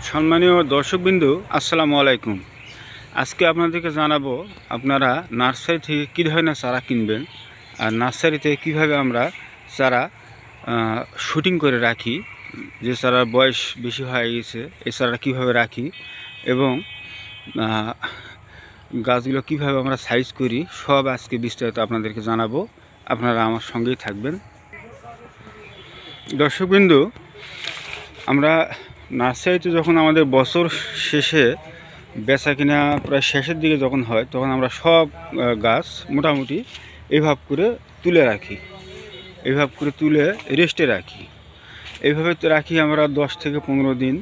সম্মানীয় দর্শকবিন্দু, আসসালামু আলাইকুম। আজকে আপনাদেরকে জানাবো আপনারা নার্সারি থেকে কী ধরনের চারা কিনবেন আর নার্সারিতে কিভাবে আমরা চারা শুটিং করে রাখি, যে চারার বয়স বেশি হয়ে গেছে এই চারা কীভাবে রাখি এবং গাছগুলো কীভাবে আমরা সাইজ করি, সব আজকে বিস্তারিত আপনাদেরকে জানাবো। আপনারা আমার সঙ্গেই থাকবেন। দর্শকবিন্দু, আমরা নার্সারিতে যখন আমাদের বছর শেষে বেচা কিনা প্রায় শেষের দিকে যখন হয়, তখন আমরা সব গাছ মোটামুটি এইভাবে করে তুলে রাখি, এইভাবে করে তুলে রেস্টে রাখি। এইভাবে রাখি আমরা 10 থেকে 15 দিন।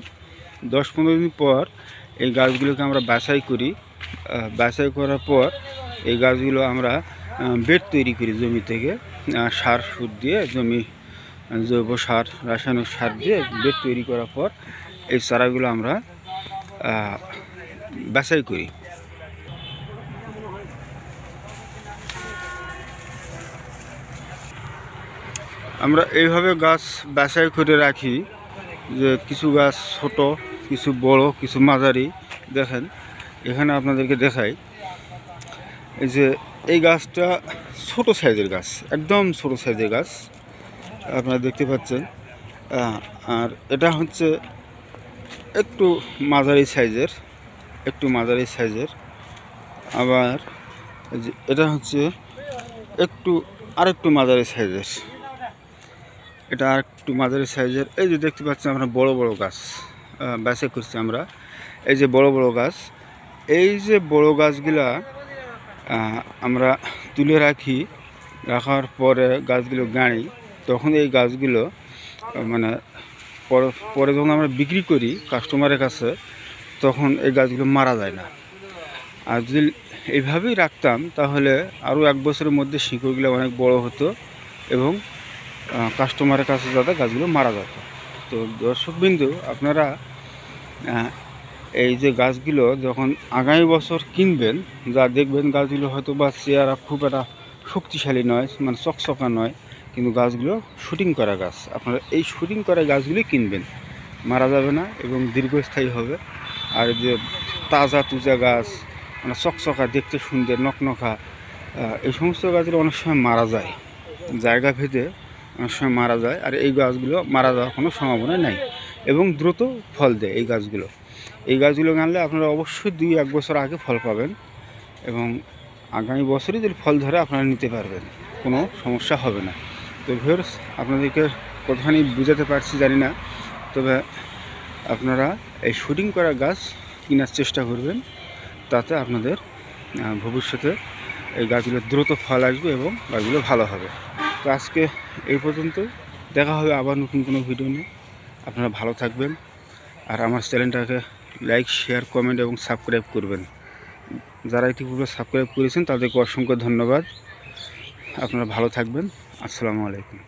10-15 দিন পর এই গাছগুলোকে আমরা বাছাই করি। বাছাই করার পর এই গাছগুলো আমরা বেড তৈরি করি জমি থেকে, সার সুর দিয়ে, জমি জৈব সার, রাসায়নিক সার দিয়ে বেড তৈরি করার পর এই চারাগুলো আমরা বাছাই করি। আমরা এইভাবে গাছ বাছাই করে রাখি, যে কিছু গাছ ছোট, কিছু বড়, কিছু মাঝারি। দেখেন এখানে আপনাদেরকে দেখাই, এই যে এই গাছটা ছোট সাইজের গাছ, একদম ছোট সাইজের গাছ আপনারা দেখতে পাচ্ছেন। আর এটা হচ্ছে একটু মাঝারি সাইজের, আবার এটা হচ্ছে আরেকটু মাঝারি সাইজের, এটা আরেকটু মাঝারি সাইজের। এই যে দেখতে পাচ্ছেন আমরা বড় বড় গাছ বাছাই করছি আমরা। এই যে বড় বড় গাছ, এই যে বড় গাছগুলা আমরা তুলে রাখি। রাখার পরে গাছগুলো গাড়ি, তখন এই গাছগুলো মানে পরে যখন আমরা বিক্রি করি কাস্টমারের কাছে, তখন এই গাছগুলো মারা যায় না। আর যদি এইভাবেই রাখতাম তাহলে আরও 1 বছরের মধ্যে শিকড়গুলো অনেক বড় হতো এবং কাস্টমারের কাছে যাতে গাছগুলো মারা যেত। তো দর্শকবিন্দু, আপনারা এই যে গাছগুলো যখন আগামী বছর কিনবেন, যা দেখবেন গাছগুলো হয়তো বা চেয়ারা খুব একটা শক্তিশালী নয়, মানে চকচকা নয়, কিন্তু গাছগুলো শুটিং করা গাছ। আপনারা এই শুটিং করা গাছগুলি কিনবেন, মারা যাবে না এবং দীর্ঘস্থায়ী হবে। আর যে তাজা তুজা গাছ, মানে চকচকা, দেখতে সুন্দর, নকনকা, এই সমস্ত গাছগুলো অনেক সময় মারা যায়, জায়গা ভেদে অনেক সময় মারা যায়। আর এই গাছগুলো মারা যাওয়ার কোনো সম্ভাবনা নেই এবং দ্রুত ফল দেয় এই গাছগুলো। এই গাছগুলো আনলে আপনারা অবশ্যই 2-1 বছর আগে ফল পাবেন এবং আগামী বছরই যদি ফল ধরে আপনারা নিতে পারবেন, কোনো সমস্যা হবে না। তো ভিউয়ার্স, আপনাদেরকে কতখানি বুঝাতে পারছি জানি না, তবে আপনারা এই শুটিং করা গাছ কেনার চেষ্টা করবেন, তাতে আপনাদের ভবিষ্যতে এই গাছগুলো দ্রুত ফল আসবে এবং গাছগুলো ভালো হবে। তো আজকে এই পর্যন্ত, দেখা হবে আবার নতুন কোনো ভিডিও নিয়ে। আপনারা ভালো থাকবেন আর আমার চ্যানেলটাকে লাইক, শেয়ার, কমেন্ট এবং সাবস্ক্রাইব করবেন। যারা ইতিপূর্বে সাবস্ক্রাইব করেছেন তাদেরকে অসংখ্য ধন্যবাদ। আপনারা ভালো থাকবেন। আসসালামু আলাইকুম।